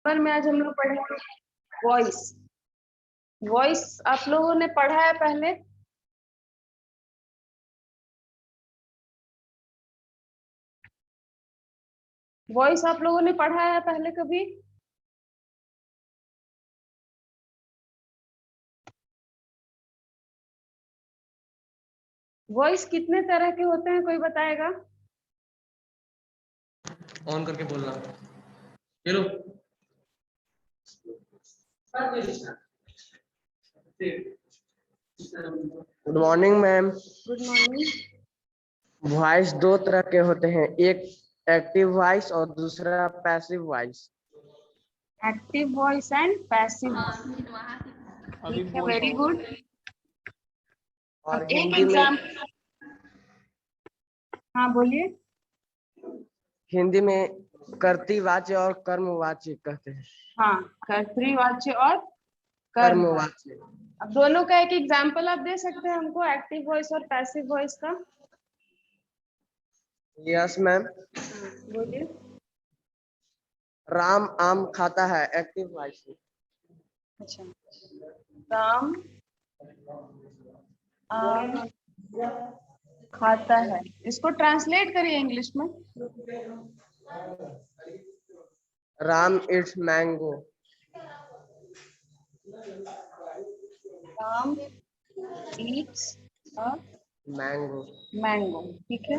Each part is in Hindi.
पर में आज हम लोग पढ़ेंगे वॉइस। वॉइस आप लोगों ने पढ़ा है पहले? वॉइस आप लोगों ने पढ़ा है पहले कभी? वॉइस कितने तरह के होते हैं, कोई बताएगा? ऑन करके बोलना। ये लो। Good morning ma'am. Good morning. Voice दो तरह के होते हैं, एक एक्टिव वॉइस और दूसरा passive voice. Active voice and passive. ठीक है, वेरी गुड। और अब एक हिंदी में, एग्जाम। हाँ बोलिए। हिंदी में कर्तृवाच्य और कर्मवाच्य कहते हैं। हाँ, कर्तृवाच्य और कर्मवाच्य। कर्मवाच्य। अब दोनों का एक एग्जाम्पल आप दे सकते हैं हमको, एक्टिव वॉइस और पैसिव वॉइस का? Yes ma'am. बोलिए। राम आम खाता है, एक्टिव वॉइस। अच्छा, राम आम खाता है, इसको ट्रांसलेट करिए इंग्लिश में। Ram it's mango. Ram eats a mango. Mango. ठीक है।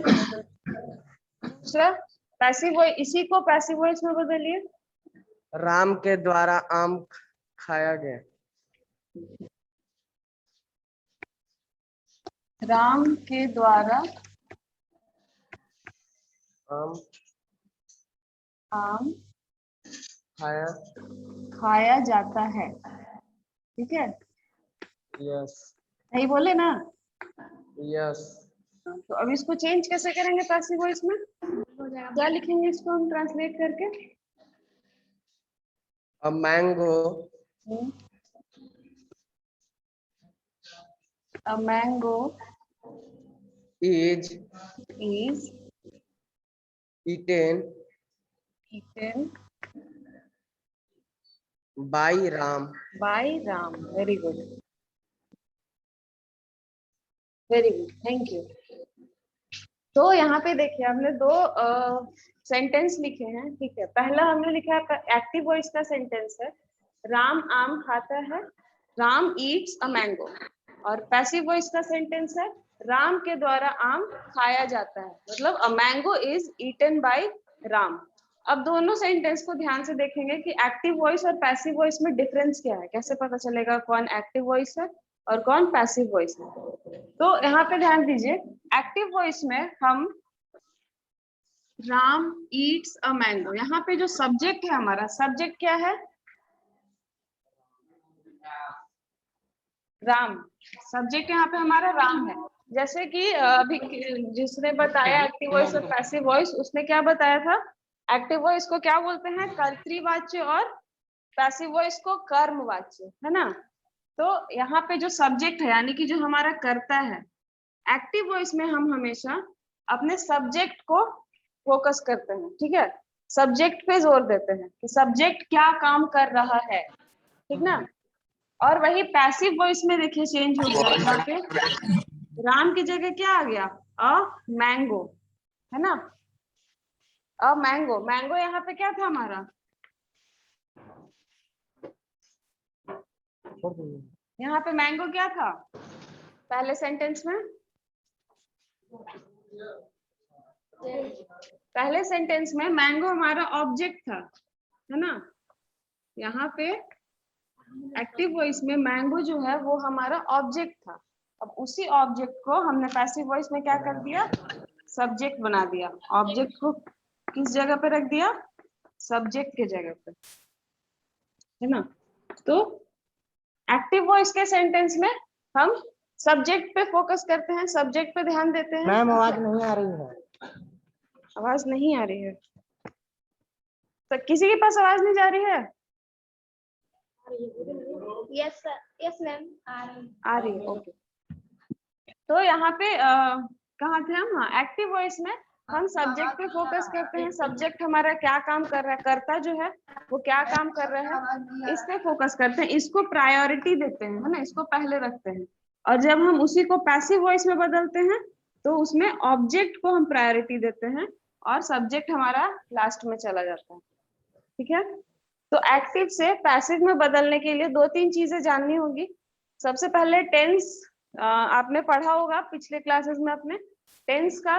दूसरा पैसिव वॉइस, इसी को पैसिव वॉइस में बदलिए। राम के द्वारा आम खाया गया। राम के द्वारा आम आम खाया। खाया जाता है। ठीक है, यस। नहीं बोले ना? यस। तो अब इसको चेंज कैसे करेंगे पैसिव वॉइस में? क्या लिखेंगे इसको हम ट्रांसलेट करके? A mango A mango is is eaten eaten by Ram. by Ram. Very good. Very good, thank you. तो यहाँ पे देखिए हमने दो सेंटेंस लिखे हैं। ठीक है, पहला हमने लिखा है एक्टिव वॉइस का सेंटेंस है, राम आम खाता है, राम ईट्स अ मैंगो। और पैसिव वॉइस का सेंटेंस है, राम के द्वारा आम खाया जाता है, मतलब a mango is eaten by Ram. अब दोनों सेंटेंस को ध्यान से देखेंगे कि एक्टिव वॉइस और पैसिव वॉइस में डिफरेंस क्या है, कैसे पता चलेगा कौन एक्टिव वॉइस है और कौन पैसिव वॉइस है। तो यहाँ पे ध्यान दीजिए, एक्टिव वॉइस में हम राम ईट्स अ मैंगो, यहाँ पे जो सब्जेक्ट है हमारा, सब्जेक्ट क्या है? राम। सब्जेक्ट यहाँ पे हमारा राम है। जैसे कि अभी जिसने बताया एक्टिव वॉइस और पैसिव वॉइस, उसने क्या बताया था? एक्टिव वॉइस को क्या बोलते हैं? कर्तृवाच्य, और पैसिव वॉइस को कर्मवाच्य, है ना? तो यहाँ पे जो सब्जेक्ट है, यानी कि जो हमारा कर्ता है, एक्टिव वॉइस में हम हमेशा अपने सब्जेक्ट को फोकस करते हैं। ठीक है, सब्जेक्ट पे जोर देते हैं कि सब्जेक्ट क्या काम कर रहा है, ठीक ना? और वही पैसिव वॉइस में देखिए चेंज हो गया, यहाँ पे राम की जगह क्या आ गया? अ मैंगो, है ना? अ मैंगो, मैंगो यहाँ पे क्या था हमारा? यहाँ पे मैंगो क्या था पहले सेंटेंस में? पहले सेंटेंस में मैंगो हमारा ऑब्जेक्ट था, है ना? यहाँ पे एक्टिव वॉइस में मैंगो जो है वो हमारा ऑब्जेक्ट था। अब उसी ऑब्जेक्ट को हमने पैसिव वॉइस में क्या कर दिया? सब्जेक्ट बना दिया। ऑब्जेक्ट को किस जगह पे रख दिया? सब्जेक्ट के जगह पे, है ना? तो एक्टिव वॉइस के सेंटेंस में हम सब्जेक्ट पे फोकस करते हैं, सब्जेक्ट पे ध्यान देते हैं। मैम आवाज नहीं आ रही है। आवाज नहीं आ रही है? तो किसी के पास आवाज नहीं जा रही है? यस सर, यस मैम, आ रही है, ओके। तो यहाँ पे कहाँ थे हम? हाँ, एक्टिव वॉइस में हम सब्जेक्ट पे फोकस करते हैं, सब्जेक्ट हमारा क्या काम कर रहा है, कर्ता जो है वो क्या काम कर रहा है, इस पे फोकस करते हैं, इसको प्रायोरिटी देते हैं, है ना, इसको पहले रखते हैं। और जब हम उसी को पैसिव वॉइस में बदलते हैं तो उसमें ऑब्जेक्ट को हम प्रायोरिटी देते हैं और सब्जेक्ट हमारा लास्ट में चला जाता है। ठीक है, तो एक्टिव से पैसिव में बदलने के लिए 2-3 चीजें जाननी होगी। सबसे पहले टेंस, आपने पढ़ा होगा पिछले क्लासेस में अपने, टेंस का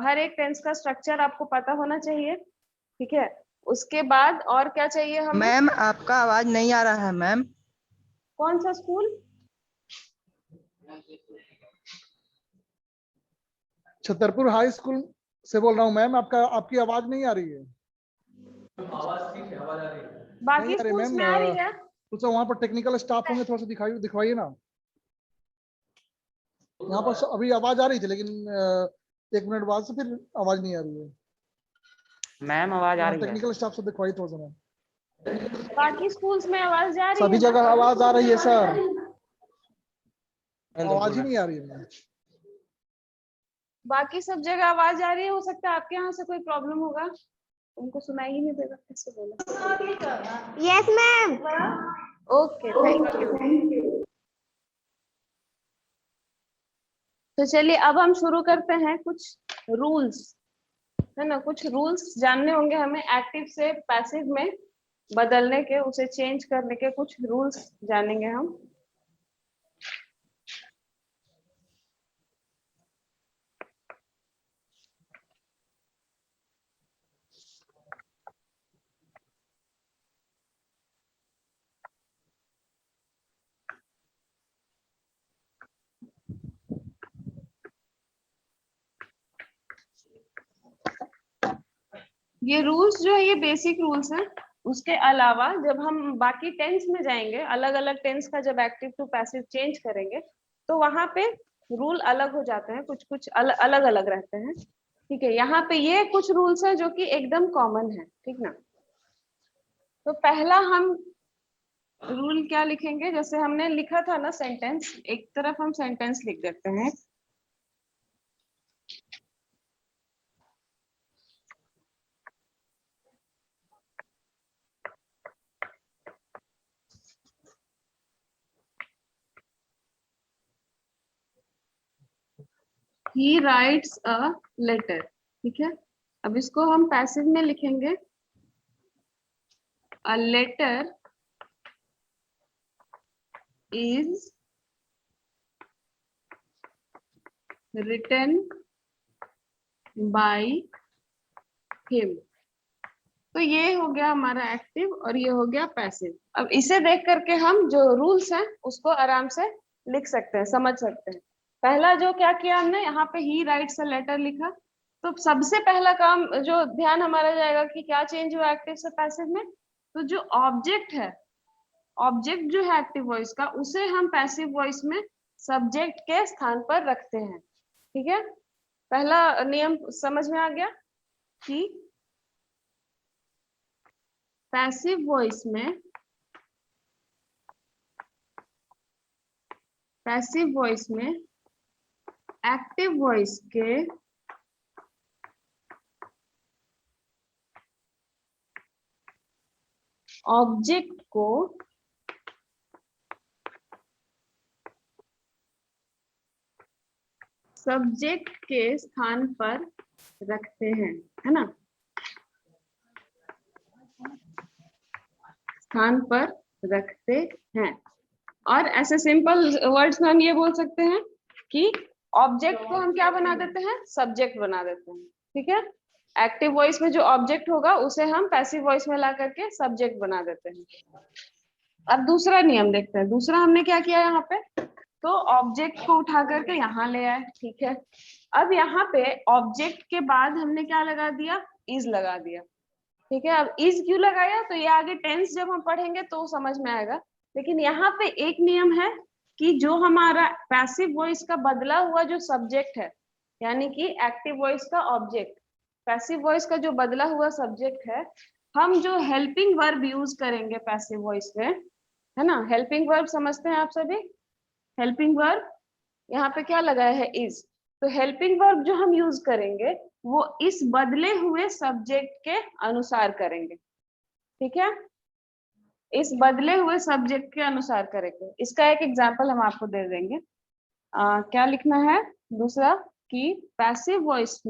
हर एक टेंस का स्ट्रक्चर आपको पता होना चाहिए। ठीक है, उसके बाद और क्या चाहिए हमें? मैम आपका आवाज नहीं आ रहा है मैम। कौन सा स्कूल? छतरपुर हाई स्कूल से बोल रहा हूँ मैम। आपकी आवाज नहीं आ रही है। बाकी नहीं आ रही स्कूल्स मैम। में आ रही है। तो वहाँ पर टेक्निकल स्टाफ होंगे, थोड़ा सा दिखवाइए ना। यहाँ पर अभी आवाज आ रही थी, लेकिन 1 मिनट बाद से फिर आवाज नहीं आ रही है। मैम आवाज आ रही है। टेक्निकल स्टाफ से दिखवाइए थोड़ा सा मैम। बाकी स्कूल्स में आवाज जा रही है? सभी जगह आवाज आ रही है सर, आवाज ही नहीं आ रही है मैम। बाकी सब जगह आवाज आ रही है, हो सकता है आपके यहाँ से कोई प्रॉब्लम होगा, उनको सुनाई ही नहीं देगा, कैसे बोला? Yes, ma'am. Okay, thank you. तो चलिए अब हम शुरू करते हैं। कुछ रूल्स है ना, कुछ रूल्स जानने होंगे हमें एक्टिव से पैसिव में बदलने के, उसे चेंज करने के कुछ रूल्स जानेंगे हम। ये रूल्स जो है ये बेसिक रूल्स हैं। उसके अलावा जब हम बाकी टेंस में जाएंगे, अलग अलग टेंस का जब एक्टिव टू पैसिव चेंज करेंगे तो वहां पे रूल अलग हो जाते हैं, कुछ कुछ अलग अलग रहते हैं। ठीक है, यहाँ पे ये कुछ रूल्स हैं जो कि एकदम कॉमन है। ठीक ना, तो पहला हम रूल क्या लिखेंगे, जैसे हमने लिखा था ना सेंटेंस, एक तरफ हम सेंटेंस लिख देते हैं। He writes a letter। ठीक है, अब इसको हम पैसिव में लिखेंगे। A letter is written by him। तो ये हो गया हमारा एक्टिव और ये हो गया पैसिव। अब इसे देख करके हम जो रूल्स हैं उसको आराम से लिख सकते हैं, समझ सकते हैं। पहला जो क्या किया हमने, यहाँ पे ही राइट्स अ लेटर लिखा, तो सबसे पहला काम जो ध्यान हमारा जाएगा कि क्या चेंज हुआ एक्टिव से पैसिव में, तो जो ऑब्जेक्ट है, ऑब्जेक्ट जो है एक्टिव वॉइस का, उसे हम पैसिव वॉइस में सब्जेक्ट के स्थान पर रखते हैं। ठीक है, पहला नियम समझ में आ गया कि पैसिव वॉइस में, पैसिव वॉइस में एक्टिव वॉइस के ऑब्जेक्ट को सब्जेक्ट के स्थान पर रखते हैं, है ना, स्थान पर रखते हैं। और ऐसे सिंपल वर्ड्स में हम ये बोल सकते हैं कि ऑब्जेक्ट को हम क्या बना देते हैं, सब्जेक्ट बना देते हैं। ठीक है, एक्टिव वॉइस में जो ऑब्जेक्ट होगा उसे हम पैसिव वॉइस में ला करके सब्जेक्ट बना देते हैं। अब दूसरा नियम देखते हैं। दूसरा हमने क्या किया यहाँ पे, तो ऑब्जेक्ट को उठा करके यहाँ ले आए। ठीक है, अब यहाँ पे ऑब्जेक्ट के बाद हमने क्या लगा दिया, इज लगा दिया। ठीक है, अब इज क्यों लगाया, तो ये आगे टेंस जब हम पढ़ेंगे तो समझ में आएगा। लेकिन यहाँ पे एक नियम है कि जो हमारा पैसिव वॉइस का बदला हुआ जो सब्जेक्ट है, यानी कि एक्टिव वॉइस का ऑब्जेक्ट, पैसिव वॉइस का जो बदला हुआ सब्जेक्ट है, हम जो हेल्पिंग वर्ब यूज करेंगे पैसिव वॉइस में, है ना, हेल्पिंग वर्ब समझते हैं आप सभी। हेल्पिंग वर्ब यहाँ पे क्या लगाया है, इज। तो हेल्पिंग वर्ब जो हम यूज करेंगे वो इस बदले हुए सब्जेक्ट के अनुसार करेंगे, ठीक है, इस बदले हुए सब्जेक्ट के अनुसार करेंगे। इसका एक एग्जांपल हम आपको दे देंगे। क्या लिखना है दूसरा कि पैसिव वॉइस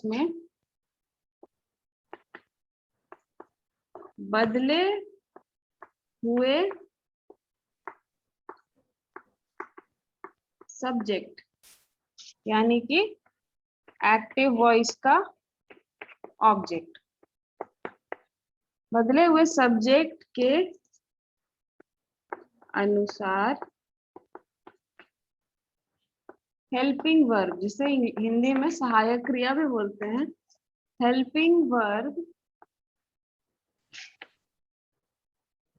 में बदले हुए सब्जेक्ट यानी कि एक्टिव वॉइस का ऑब्जेक्ट, बदले हुए सब्जेक्ट के अनुसार हेल्पिंग वर्ब, जिसे हिंदी में सहायक क्रिया भी बोलते हैं, हेल्पिंग वर्ब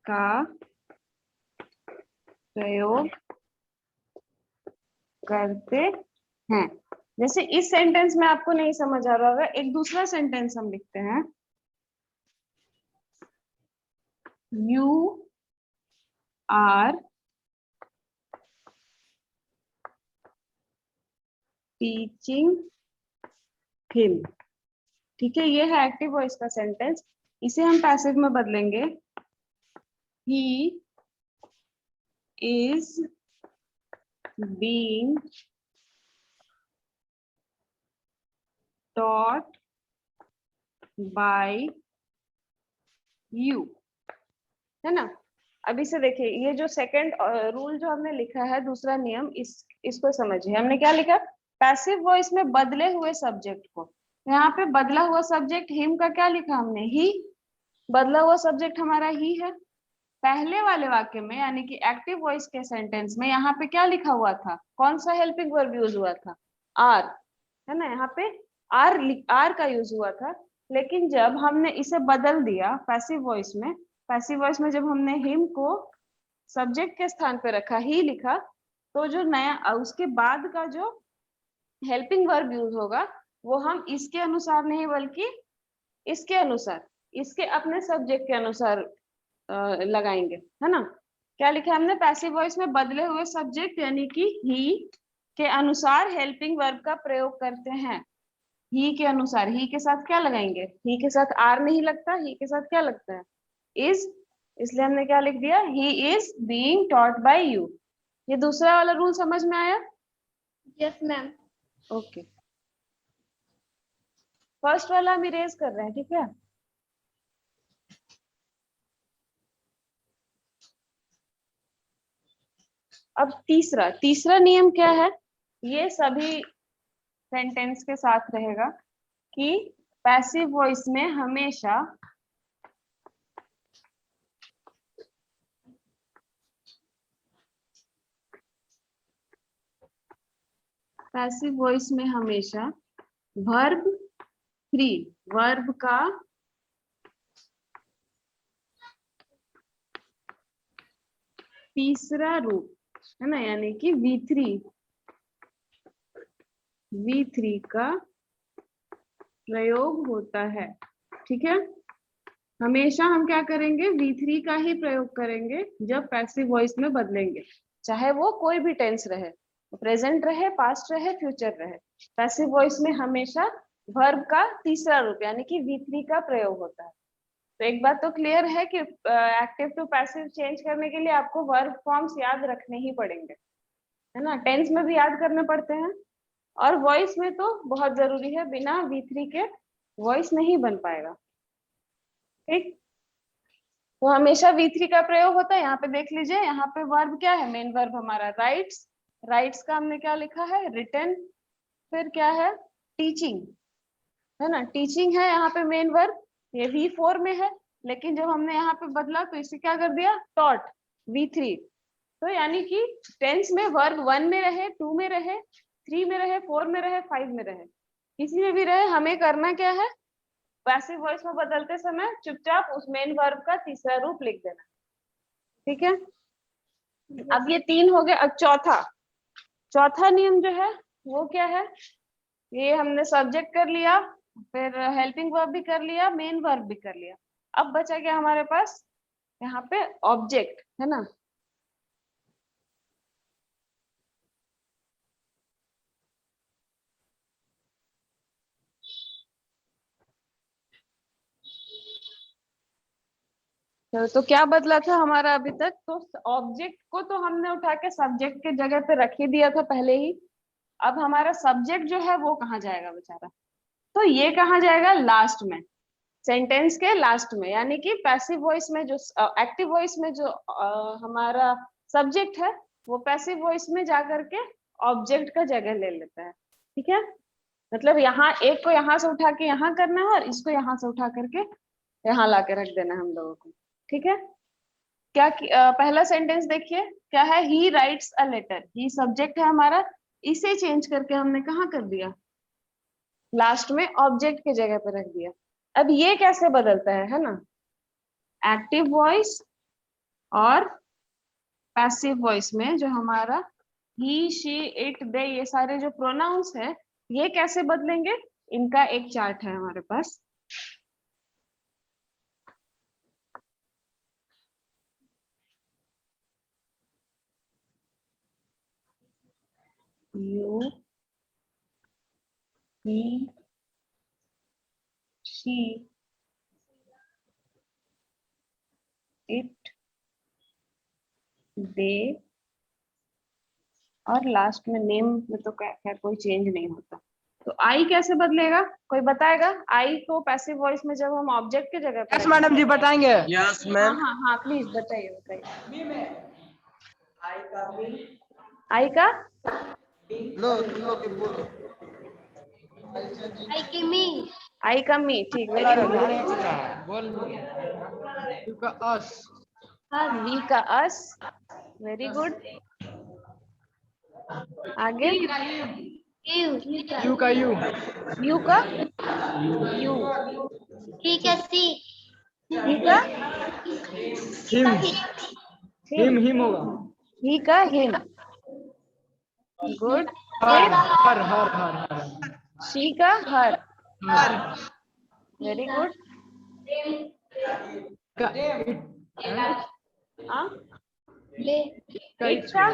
का प्रयोग करते हैं। जैसे इस सेंटेंस में आपको नहीं समझ आ रहा होगा, एक दूसरा सेंटेंस हम लिखते हैं, यू आर टीचिंग हिम, ठीक है, ये है एक्टिव वॉइस का सेंटेंस। इसे हम पैसिव में बदलेंगे, he is being taught by you, है ना। अब इसे देखिए, ये जो सेकंड रूल जो हमने लिखा है, दूसरा नियम, इसको समझिए। हमने क्या लिखा, पैसिव वॉइस में बदले हुए सब्जेक्ट को, यहाँ पे बदला हुआ सब्जेक्ट हिम का क्या लिखा हमने, ही, बदला हुआ सब्जेक्ट हमारा ही है। पहले वाले वाक्य में यानी कि एक्टिव वॉइस के सेंटेंस में यहाँ पे क्या लिखा हुआ था, कौन सा हेल्पिंग वर्ब यूज हुआ था, आर, है ना, यहाँ पे आर का यूज हुआ था। लेकिन जब हमने इसे बदल दिया पैसिव वॉइस में जब हमने हिम को सब्जेक्ट के स्थान पे रखा, ही लिखा, तो जो नया उसके बाद का जो हेल्पिंग वर्ब यूज होगा वो हम इसके अनुसार नहीं बल्कि इसके अनुसार, इसके अपने सब्जेक्ट के अनुसार लगाएंगे, है ना। क्या लिखा हमने, पैसिव वॉइस में बदले हुए सब्जेक्ट यानी कि ही के अनुसार हेल्पिंग वर्ब का प्रयोग करते हैं। ही के अनुसार, ही के साथ क्या लगाएंगे, ही के साथ आर नहीं लगता, ही के साथ क्या लगता है, इज, इसलिए हमने क्या लिख दिया, he is being taught by you. ये दूसरा वाला रूल समझ में आया? Yes, ma'am. ओके, फर्स्ट वाला हम इरेज कर रहे हैं, ठीक है। अब तीसरा नियम क्या है, ये सभी सेंटेंस के साथ रहेगा कि पैसिव वॉइस में हमेशा वर्ब 3, वर्ब का तीसरा रूप, है ना, यानी कि V3 का प्रयोग होता है, ठीक है। हमेशा हम क्या करेंगे, V3 का ही प्रयोग करेंगे जब पैसिव वॉइस में बदलेंगे, चाहे वो कोई भी टेंस रहे, प्रेजेंट रहे, पास्ट रहे, फ्यूचर रहे। पैसिव वॉइस में हमेशा वर्ब का तीसरा रूप यानी कि V3 का प्रयोग होता है। तो एक बात तो क्लियर है कि एक्टिव टू पैसिव चेंज करने के लिए आपको वर्ब फॉर्म्स याद रखने ही पड़ेंगे, है ना। टेंस में भी याद करने पड़ते हैं और वॉइस में तो बहुत जरूरी है, बिना V3 के वॉइस नहीं बन पाएगा, ठीक। तो हमेशा V3 का प्रयोग होता है। यहाँ पे देख लीजिए, यहाँ पे वर्ब क्या है, मेन वर्ब हमारा राइट्स का हमने क्या लिखा है, रिटन, फिर क्या है, टीचिंग, है ना, टीचिंग है यहाँ पे मेन वर्ब, ये V4 में है, लेकिन जब हमने यहाँ पे बदला तो इसे क्या कर दिया, टॉट, V3। तो यानी कि टेंस में वर्ब 1 में रहे, 2 में रहे, 3 में रहे, 4 में रहे, 5 में रहे, किसी में भी रहे, हमें करना क्या है, पैसिव वॉइस में बदलते समय चुपचाप उस मेन वर्ब का तीसरा रूप लिख देना, ठीक है। अब ये 3 हो गए। अब चौथा नियम जो है वो क्या है, ये हमने सब्जेक्ट कर लिया, फिर हेल्पिंग वर्ब भी कर लिया, मेन वर्ब भी कर लिया। अब बचा क्या हमारे पास यहाँ पे ऑब्जेक्ट, है ना। तो क्या बदला था हमारा अभी तक, तो ऑब्जेक्ट को तो हमने उठा के सब्जेक्ट के जगह पे रख ही दिया था पहले ही। अब हमारा सब्जेक्ट जो है वो कहाँ जाएगा बेचारा, तो ये कहाँ जाएगा, लास्ट में, सेंटेंस के लास्ट में, यानी कि पैसिव वॉइस में जो एक्टिव वॉइस में जो हमारा सब्जेक्ट है वो पैसिव वॉइस में जा करके ऑब्जेक्ट का जगह ले लेता है। ठीक है, मतलब यहाँ एक को यहाँ से उठा के यहाँ करना है और इसको यहाँ से उठा करके यहाँ ला के रख देना है हम लोगों को। ठीक है, क्या पहला सेंटेंस देखिए क्या है, he writes a letter. He subject है हमारा, इसे चेंज करके हमने कहाँ कर दिया, लास्ट में ऑब्जेक्ट के जगह पे रख दिया। अब ये कैसे बदलता है ना, एक्टिव वॉइस और पैसिव वॉइस में जो हमारा ही, शी, इट, दे, ये सारे जो प्रोनाउंस है ये कैसे बदलेंगे, इनका एक चार्ट है हमारे पास। You, he, she, it, they, और लास्ट में नेम में तो खैर कोई चेंज नहीं होता। तो आई कैसे बदलेगा, कोई बताएगा। आई को पैसिव वॉइस में जब हम ऑब्जेक्ट के जगह पर, यस मैडम जी बताएंगे। यस हाँ मैम। हाँ हाँ प्लीज बताइए बताइए। आई का लो तुम लोग के बोलो। I came me. आई का मी, ठीक, वेरी गुड। बोल अस। वी का अस, वेरी गुड। आगे You. यू का यू। यू का यू, He can see. ही का हिम हिम हिम होगा। ही का him, good. Her her her her her she का हर, हर वेरी गुड। का इट इट का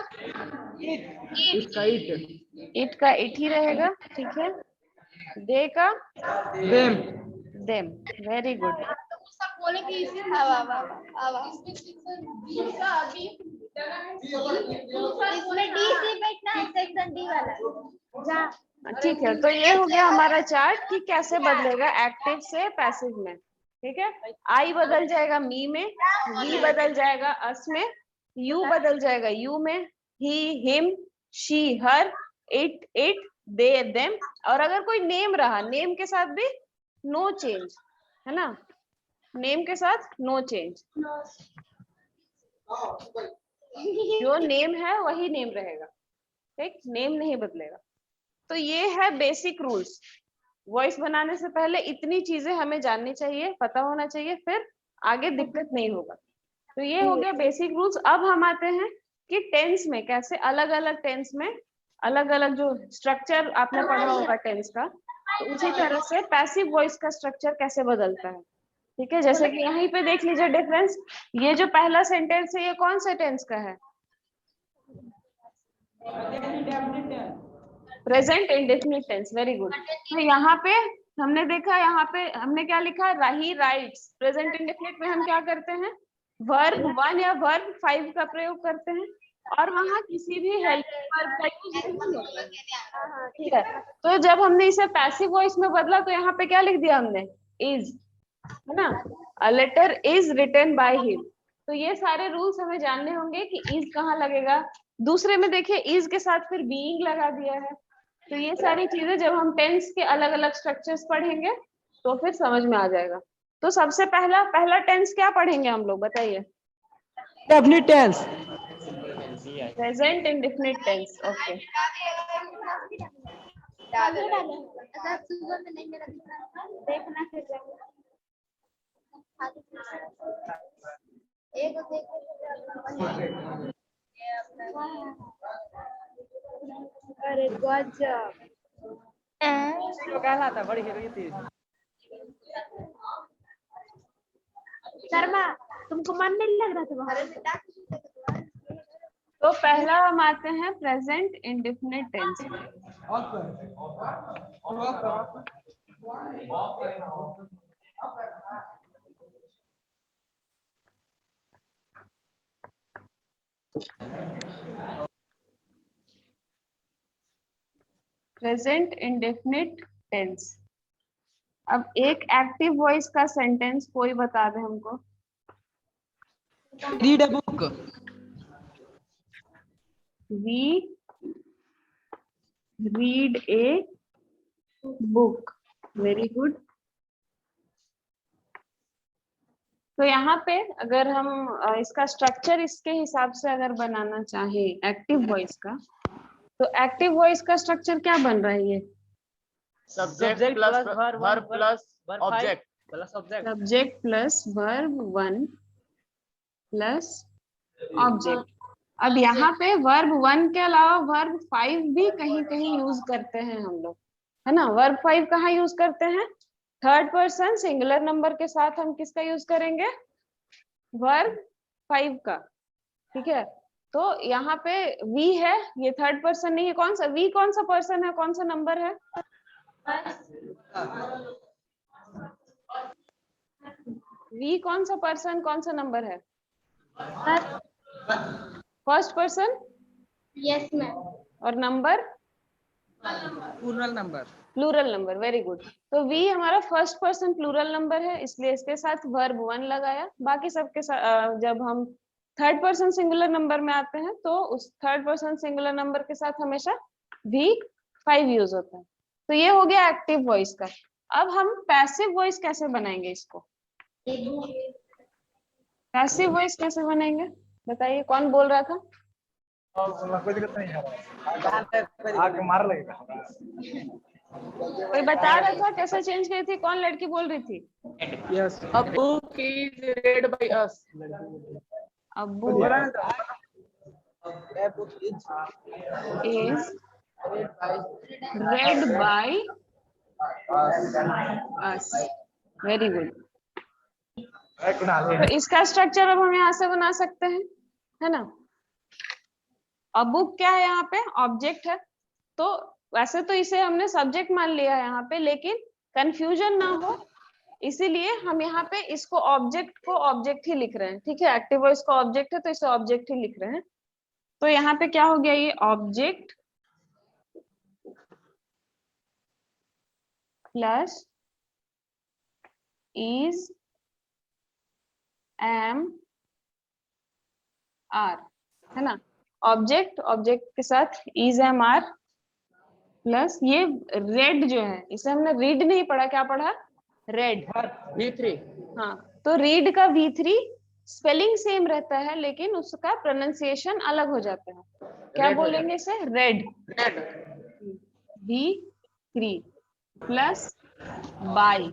इट का इट इट का इट ही रहेगा, ठीक है। दे का देम देम, वेरी गुड। बोले कि इसे इसमें डी से बैठना है, सेक्शन डी वाला। ठीक है, तो ये हो गया हमारा चार्ट कि कैसे बदलेगा एक्टिव से पैसिव में। ठीक है, आई बदल जाएगा मी में, वी बदल जाएगा अस में, यू बदल जाएगा यू में, he, him, she, her, it, they, them. और अगर कोई नेम रहा, नेम के साथ भी नो चेंज, है ना, नेम के साथ नो चेंज, जो नेम है वही नेम रहेगा, ठीक, नेम नहीं बदलेगा। तो ये है बेसिक रूल्स। वॉइस बनाने से पहले इतनी चीजें हमें जाननी चाहिए, पता होना चाहिए, फिर आगे दिक्कत नहीं होगा। तो ये हो गया बेसिक रूल्स। अब हम आते हैं कि टेंस में कैसे अलग अलग टेंस में अलग अलग जो स्ट्रक्चर आपने पढ़ा होगा टेंस का, तो उसी तरह से पैसिव वॉइस का स्ट्रक्चर कैसे बदलता है। ठीक है, जैसे कि यहीं पे देख लीजिए डिफरेंस। ये जो पहला सेंटेंस है ये कौन से टेंस का है, present indefinite tense, very good. तो यहाँ पे हमने देखा, यहाँ पे हमने क्या लिखा, ही राइट्स। प्रेजेंट इंडेफिनिट में हम क्या करते हैं, वर्ब 1 या वर्ब 5 का प्रयोग करते हैं और वहां किसी भी हेल्पिंग वर्ब का यूज नहीं होता है। ठीक है, तो जब हमने इसे पैसिव वॉइस में बदला तो यहाँ पे क्या लिख दिया हमने, इज, है ना, a letter is written by him. तो ये सारे रूल्स हमें जानने होंगे कि इज कहाँ लगेगा। दूसरे में देखिए इज के साथ फिर बीइंग लगा दिया है। तो ये सारी चीजें जब हम टेंस के अलग अलग स्ट्रक्चर्स पढ़ेंगे तो फिर समझ में आ जाएगा। तो सबसे पहला टेंस क्या पढ़ेंगे हम लोग, बताइए। Definite tense. Present indefinite tense, okay. देखना फिर अरे गजब। कहला था बड़ी हेरोई थी। शर्मा तुमको मन नहीं लग रहा था वहाँ? तो पहला हम आते हैं present indefinite tense. Present indefinite tense. अब एक एक्टिव वॉइस का सेंटेंस कोई बता दे हमको। Read a book. We read a book. Very good. तो यहाँ पे अगर हम इसका स्ट्रक्चर इसके हिसाब से अगर बनाना चाहें एक्टिव वॉइस का, तो एक्टिव वॉइस का स्ट्रक्चर क्या बन रहा है? ये subject plus verb plus object subject plus verb 1 plus object. अब यहाँ पे वर्ब 1 के अलावा वर्ब 5 भी कहीं कहीं यूज करते हैं हम लोग, है ना। वर्ब 5 कहाँ यूज करते हैं? थर्ड पर्सन सिंगुलर नंबर के साथ हम किसका यूज करेंगे? वर्ब 5 का। ठीक है, तो यहाँ पे वी है, ये थर्ड पर्सन नहीं है। कौन सा वी? कौन सा पर्सन है, कौन सा नंबर है? वी कौन सा पर्सन, कौन सा नंबर है? First person. Yes ma'am. और नंबर? Plural number. Plural number. Very good. तो वी हमारा फर्स्ट पर्सन प्लूरल नंबर है, इसलिए इसके साथ वर्ब 1 लगाया। बाकी सबके साथ जब हम थर्ड पर्सन सिंगुलर नंबर में आते हैं तो उस थर्ड पर्सन सिंगुलर नंबर के साथ हमेशा वी 5 यूज होता है। तो ये हो गया एक्टिव वॉइस का। अब हम पैसिव वॉइस कैसे बनाएंगे इसको? पैसिव वॉइस कैसे बनाएंगे बताइए, कौन बोल रहा था? कोई दिक्कत नहीं है, आग मार लगेगा। कोई बता रहा था कैसे चेंज करी थी? कौन लड़की बोल रही थी? Yes, a book is red by us. अब्बू is read by us. Very good. तो इसका स्ट्रक्चर अब हम यहाँ से बना सकते हैं, है ना। अब बुक क्या है? यहाँ पे ऑब्जेक्ट है, तो वैसे तो इसे हमने सब्जेक्ट मान लिया है यहाँ पे, लेकिन कंफ्यूजन ना हो इसीलिए हम यहाँ पे इसको ऑब्जेक्ट को ऑब्जेक्ट ही लिख रहे हैं। ठीक है, एक्टिव वॉइस का ऑब्जेक्ट है तो इसे ऑब्जेक्ट ही लिख रहे हैं। तो यहाँ पे क्या हो गया? ये object plus is am are, है ना। ऑब्जेक्ट के साथ इज एम आर प्लस ये रेड जो है, इसे हमने रीड नहीं पढ़ा, क्या पढ़ा? रेड। V3। हाँ, तो रीड का V3 स्पेलिंग सेम रहता है लेकिन उसका प्रोनाउंसिएशन अलग हो जाता है। क्या Red हो बोलेंगे इसे? Read. Read V3 plus by,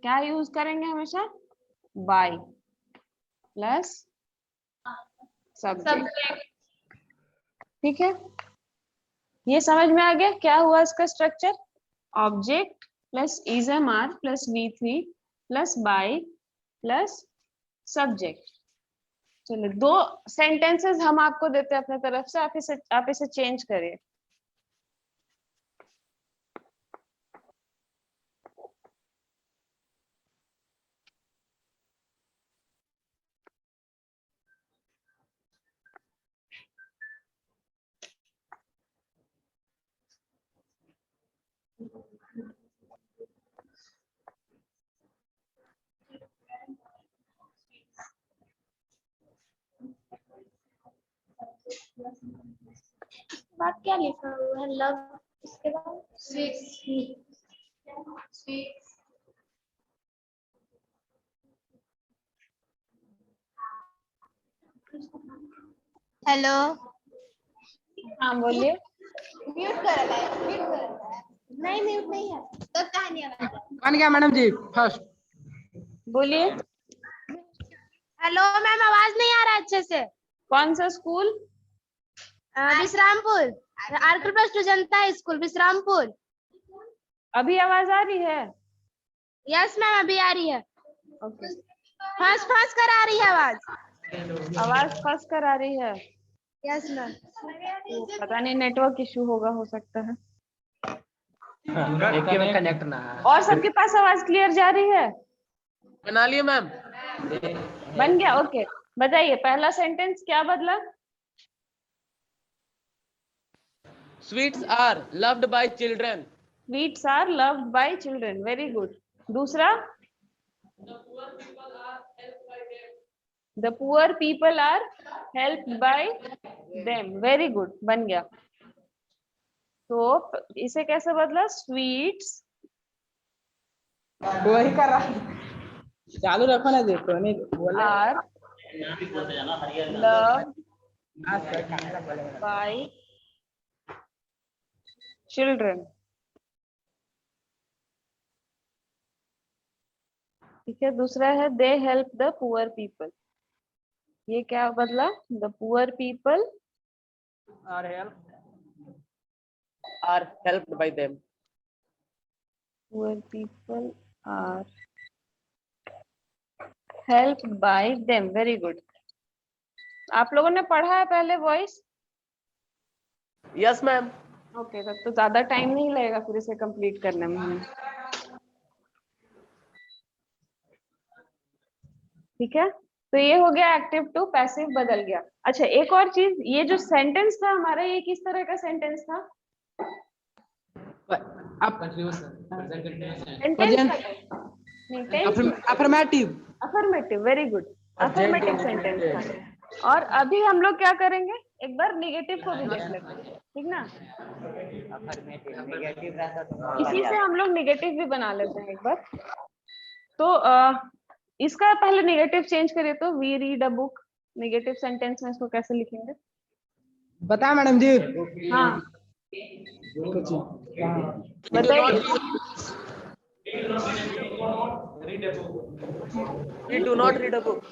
क्या यूज करेंगे हमेशा? By plus subject. ठीक है, ये समझ में आ गया क्या हुआ इसका structure? Object plus is am are plus V3 plus by plus subject. चलिए, 2 सेंटेंसेस हम आपको देते हैं अपने तरफ से, आप इसे चेंज करिए। बात क्या लिखा हुआ है? लव, इसके बाद हेलो। हाँ बोलिए। म्यूट कर नहीं, म्यूट नहीं है तो कहानी आवाज। कौन गया मैडम जी? फर्स्ट बोलिए। हेलो मैम, आवाज नहीं आ रहा अच्छे से। कौन सा स्कूल? विश्रामपुर, आर्कल प्लस टू जनता स्कूल विश्रामपुर। अभी आवाज आ रही है? यस मैम, अभी आ रही है। ओके। फंस फंस कर आ रही है आवाज। आवाज फंस कर आ रही है। Yes ma'am. पता नहीं नेटवर्क इशू होगा, हो सकता है। एक में कनेक्ट ना है। और सबके पास आवाज क्लियर जा रही है? बना लिए मैम। बन गया, ओके। बताइए पहला सेंटेंस क्या बदला? Sweets are loved by children. Sweets are loved by children. Very good. दूसरा, the poor people are helped by them. Very good. बन गया। तो इसे कैसे बदला? Sweets वही कर रहा चालू रखो ना, देखो नहीं बोले are loved by children. ठीक है। दूसरा है they help the poor people. ये क्या बदला? The poor people are helped by them. Poor people are helped by them. Very good. आप लोगों ने पढ़ा है पहले वॉइस? Yes ma'am. ओके, तब तो ज्यादा टाइम नहीं लगेगा फिर इसे कंप्लीट करने में हमें। ठीक है, तो ये हो गया एक्टिव टू पैसिव बदल गया। अच्छा, एक और चीज, ये जो सेंटेंस था हमारा, ये किस तरह का सेंटेंस था? Affirmative. Affirmative. Very good. Affirmative sentence था। और अभी हम लोग क्या करेंगे, एक बार निगेटिव को भी देख लेते हैं, ठीक ना? नेगेटिव रहता तो इसी से हम लोग निगेटिव भी बना लेते हैं एक बार। तो इसका पहले निगेटिव चेंज करिए तो we read a book. Negative sentence में इसको कैसे लिखेंगे? बता मैडम जी। हाँ बताइए। We do not read a book.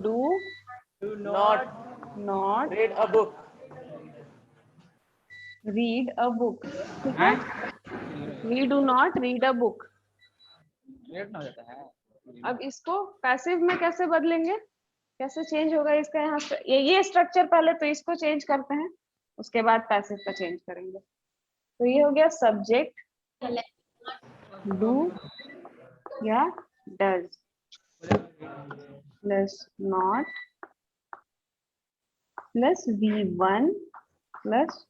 Do Not not read a book. Read a book. ठीक है, we do not read a book. अब इसको पैसिव में कैसे बदलेंगे, कैसे चेंज होगा इसका? यहाँ से ये स्ट्रक्चर, पहले तो इसको चेंज करते हैं, उसके बाद पैसिव का चेंज करेंगे। तो ये हो गया सब्जेक्ट डू या does plus not plus V1 plus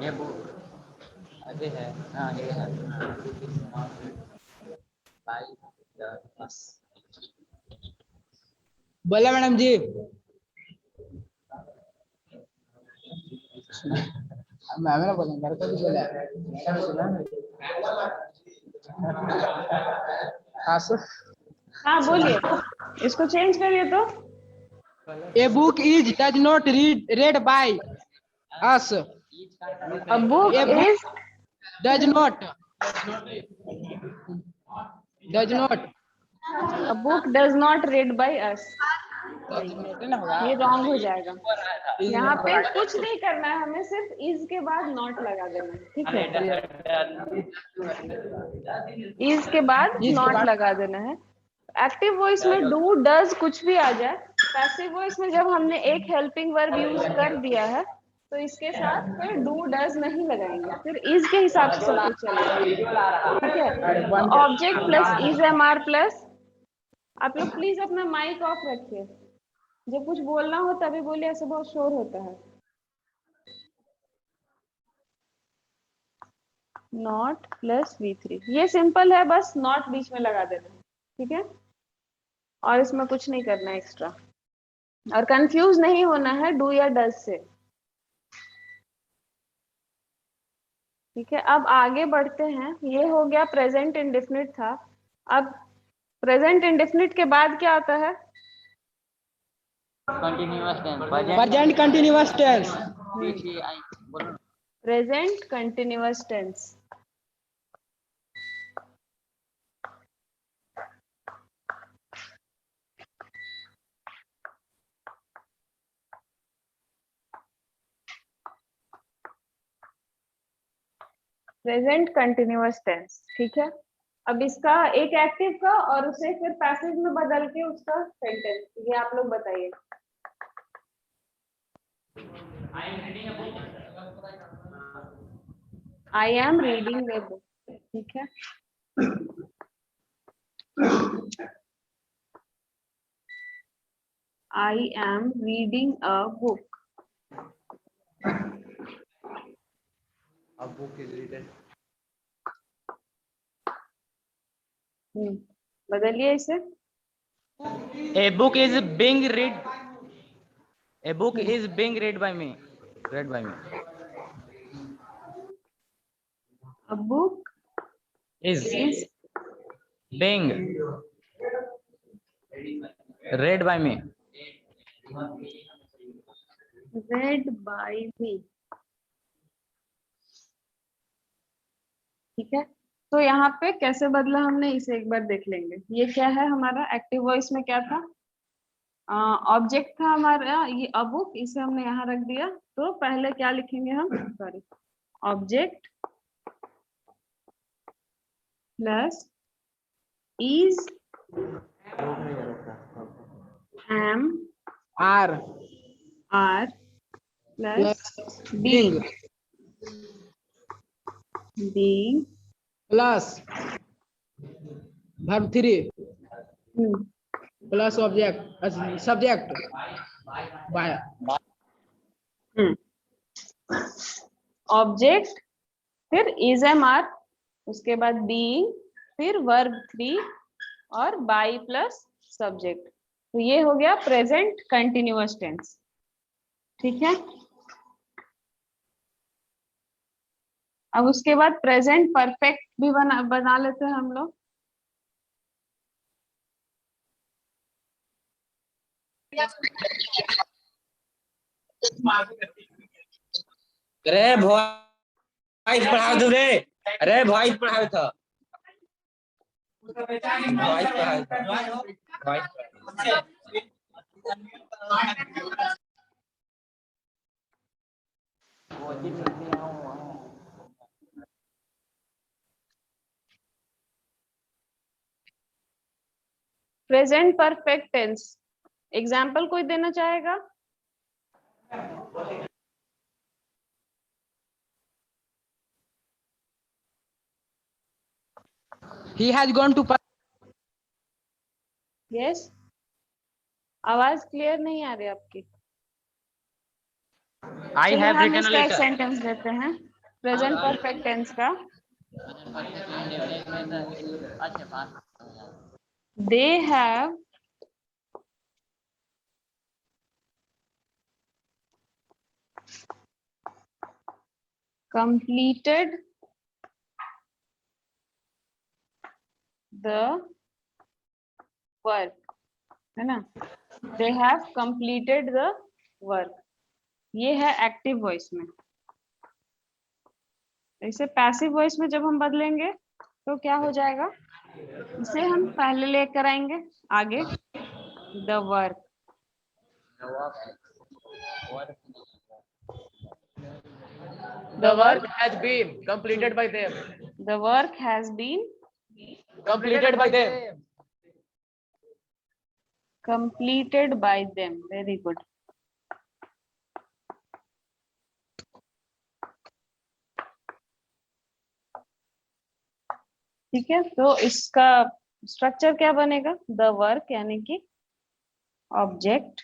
ये वो अभी है। हाँ ये है बोला मैडम जी। मैम ने बोला, मेरे को भी बोला। हाँ सर। हाँ बोलिए, इसको चेंज करिए तो। A book is does not read by us. A book A book is does not a book does not read by us। ये रॉन्ग हो जाएगा। यहाँ पे कुछ नहीं करना है, हमें सिर्फ इज के बाद नॉट लगा देना है। ठीक है, इज के बाद नॉट लगा देना है। एक्टिव वॉइस में डू डज कुछ भी आ जाए। पैसिव वॉइस में जब हमने एक हेल्पिंग वर्ब यूज कर दिया है तो इसके साथ फिर डू डज नहीं लगाएंगे, फिर इज के हिसाब से सब कुछ चलेगा। ठीक है, object plus is am are plus. आप लोग प्लीज अपना माइक ऑफ रखिए, जब कुछ बोलना हो तभी बोलिए, ऐसे बहुत शोर होता है। नॉट प्लस V3, ये सिंपल है, बस नॉट बीच में लगा देना है। ठीक है, और इसमें कुछ नहीं करना है एक्स्ट्रा। और कंफ्यूज नहीं होना है डू या डज से। ठीक है, अब आगे बढ़ते हैं। ये हो गया प्रेजेंट इंडेफिनिट था। अब प्रेजेंट इंडेफिनिट के बाद क्या आता है? Continuous tense. Present continuous tense. Present continuous tense. Present continuous tense, ठीक है। अब इसका एक एक्टिव का और उसे फिर पैसिव में बदल के उसका सेंटेंस, ये आप लोग बताइए। I am reading a book, ठीक है। I am reading a book. A book is written. बदलिए इसे। A book is being read. A book is being read by me. Read by me. A book Is is being read by me. read by me, ठीक है। तो यहाँ पे कैसे बदला हमने, इसे एक बार देख लेंगे। ये क्या है हमारा एक्टिव वॉइस में, क्या था, ऑब्जेक्ट था हमारा ये अ बुक, इसे हमने यहाँ रख दिया। तो पहले क्या लिखेंगे हम, sorry, object plus is am R are plus plus being being being plus verb 3 plus object as subject by object फिर इज एम आर, उसके बाद बीइंग, फिर वर्ब 3 और बाई प्लस सब्जेक्ट। तो ये हो गया प्रेजेंट कंटिन्यूअस टेंस, ठीक है। अब उसके बाद प्रेजेंट परफेक्ट भी बना लेते हैं हम लोग। अरे वॉइस पढ़ा दो रे। अरे वॉइस पढ़ा था। वॉइस पढ़ा था। Voice present perfect tense example कोई देना चाहेगा? he has gone to yes, आवाज क्लियर नहीं आ रही आपकी। I चलिए have हम written a इसका एक letter. सेंटेंस देते हैं प्रेजेंट परफेक्ट टेंस का। They have completed the work, है ना, they have completed the work, ये है एक्टिव वॉइस में। इसे पैसिव वॉइस में जब हम बदलेंगे तो क्या हो जाएगा, इसे हम पहले लेकर आएंगे आगे, the work, The work has been completed by them. the work has been Completed by them. completed by them, very good। ठीक है, तो इसका स्ट्रक्चर क्या बनेगा, द वर्क यानी कि ऑब्जेक्ट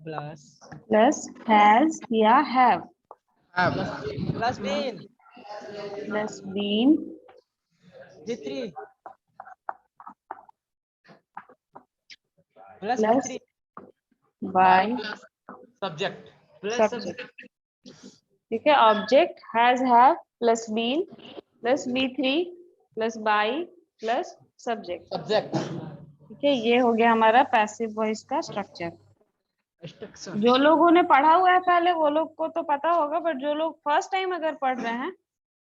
प्लस हैज या have plus been plus been V3 plus plus V3 by Subject. Subject. ठीक है, object has have plus been plus बी3 plus by plus subject. Subject. ठीक है, ये हो गया हमारा पैसिव वॉइस का स्ट्रक्चर। structure जो लोगों ने पढ़ा हुआ है पहले वो लोग को तो पता होगा, बट जो लोग फर्स्ट टाइम अगर पढ़ रहे हैं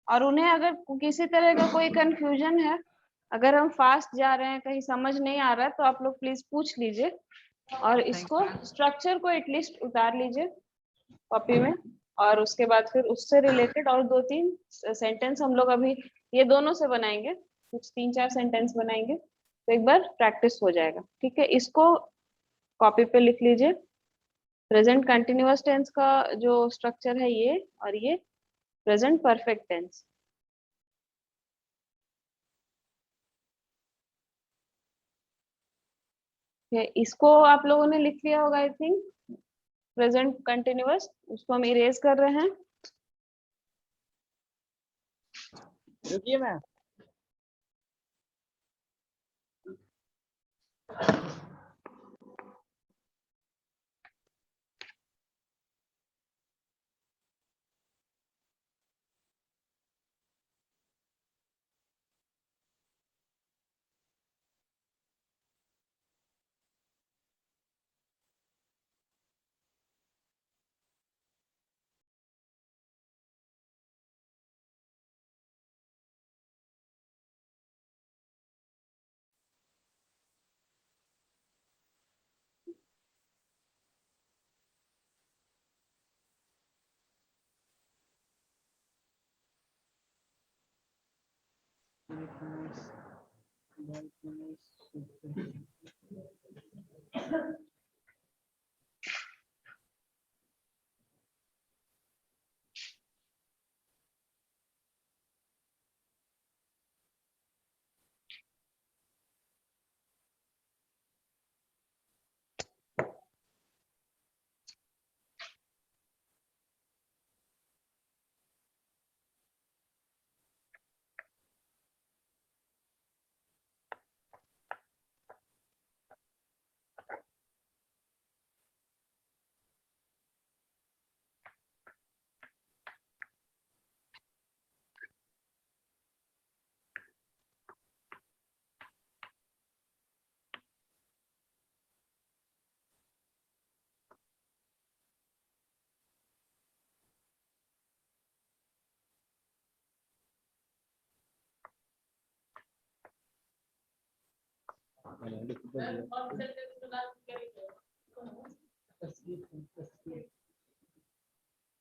और उन्हें अगर किसी तरह का कोई कंफ्यूजन है, अगर हम फास्ट जा रहे हैं, कहीं समझ नहीं आ रहा है, तो आप लोग प्लीज पूछ लीजिए और इसको स्ट्रक्चर को एटलीस्ट उतार लीजिए कॉपी में। और उसके बाद फिर उससे रिलेटेड और 2-3 सेंटेंस हम लोग अभी ये दोनों से बनाएंगे, कुछ 3-4 सेंटेंस बनाएंगे, तो एक बार प्रैक्टिस हो जाएगा। ठीक है, इसको कॉपी पे लिख लीजिए। प्रेजेंट कंटिन्यूअस टेंस का जो स्ट्रक्चर है ये, और ये प्रेजेंट परफेक्ट टेंस। इसको आप लोगों ने लिख लिया होगा आई थिंक, प्रेजेंट कंटिन्यूअस। उसको हम इरेज कर रहे हैं। रुकिए मैम।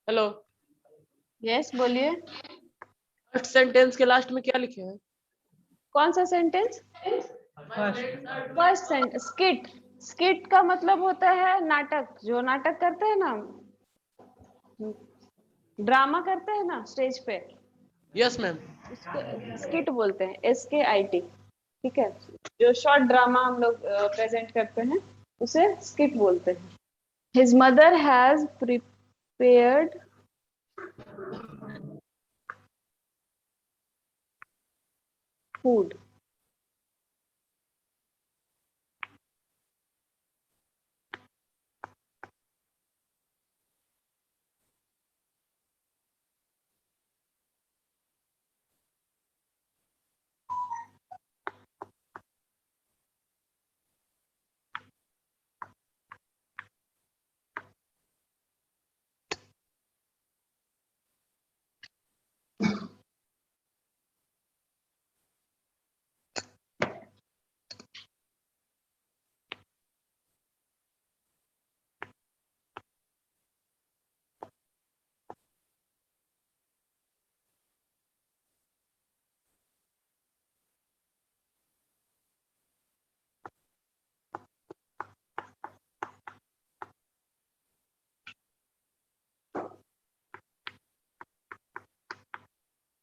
हेलो, यस, बोलिए। फर्स्ट सेंटेंस के लास्ट में क्या लिखे हैं? कौन सा sentence? First sentence skit. Skit का मतलब होता है नाटक, जो नाटक करते हैं ना, ड्रामा करते हैं ना स्टेज पे, यस मैम। उसको स्किट बोलते हैं, SKIT। ठीक है, जो शॉर्ट ड्रामा हम लोग प्रेजेंट करते हैं उसे स्किट बोलते हैं। His mother has prepared food.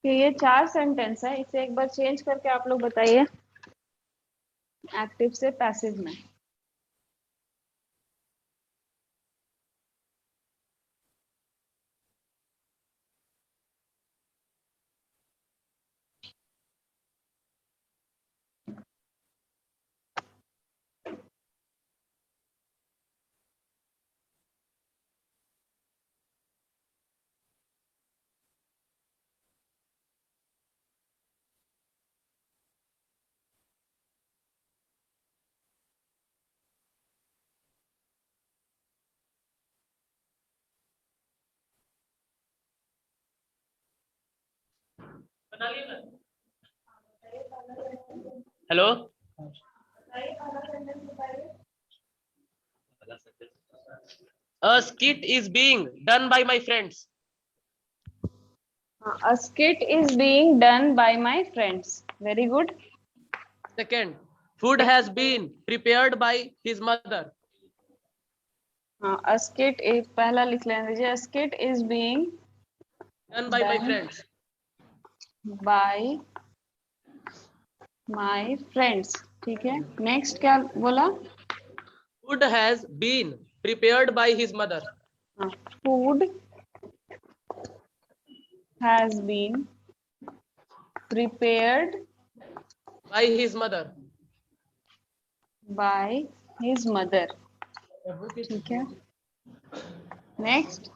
ये 4 सेंटेंस है, इसे एक बार चेंज करके आप लोग बताइए एक्टिव से पैसिव में। Hello, a skit is being done by my friends. A skit is being done by my friends. Very good. Second, food has been prepared by his mother. A skit is पहला लिख लेना दीजिए. A skit is being Done by my Done. friends. by my friends. ठीक है. Next क्या बोला? Food has been prepared by his mother. Food has been prepared By his mother. by his mother. ठीक है. Next,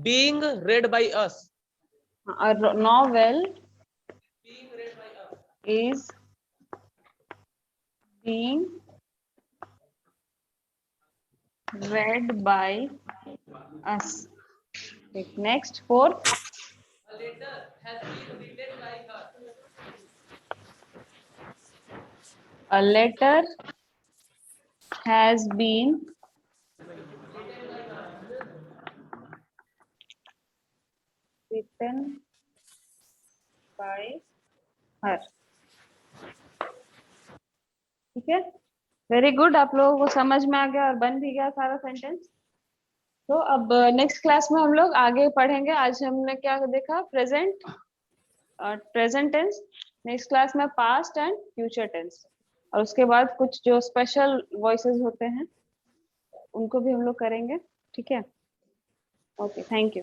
Being read by us. a novel is being read by us. Next, fourth. A letter has been written by her. A letter has been written by her. ठीक है. Very good. आप लोगों को समझ में आ गया और बन भी गया सारा सेंटेंस. तो अब नेक्स्ट क्लास में हम लोग आगे पढ़ेंगे. आज हमने क्या देखा? प्रेजेंट और प्रेजेंट टेंस. नेक्स्ट क्लास में पास्ट एंड फ्यूचर टेंस, और उसके बाद कुछ जो स्पेशल वॉइसेस होते हैं उनको भी हम लोग करेंगे. ठीक है. Okay, thank you.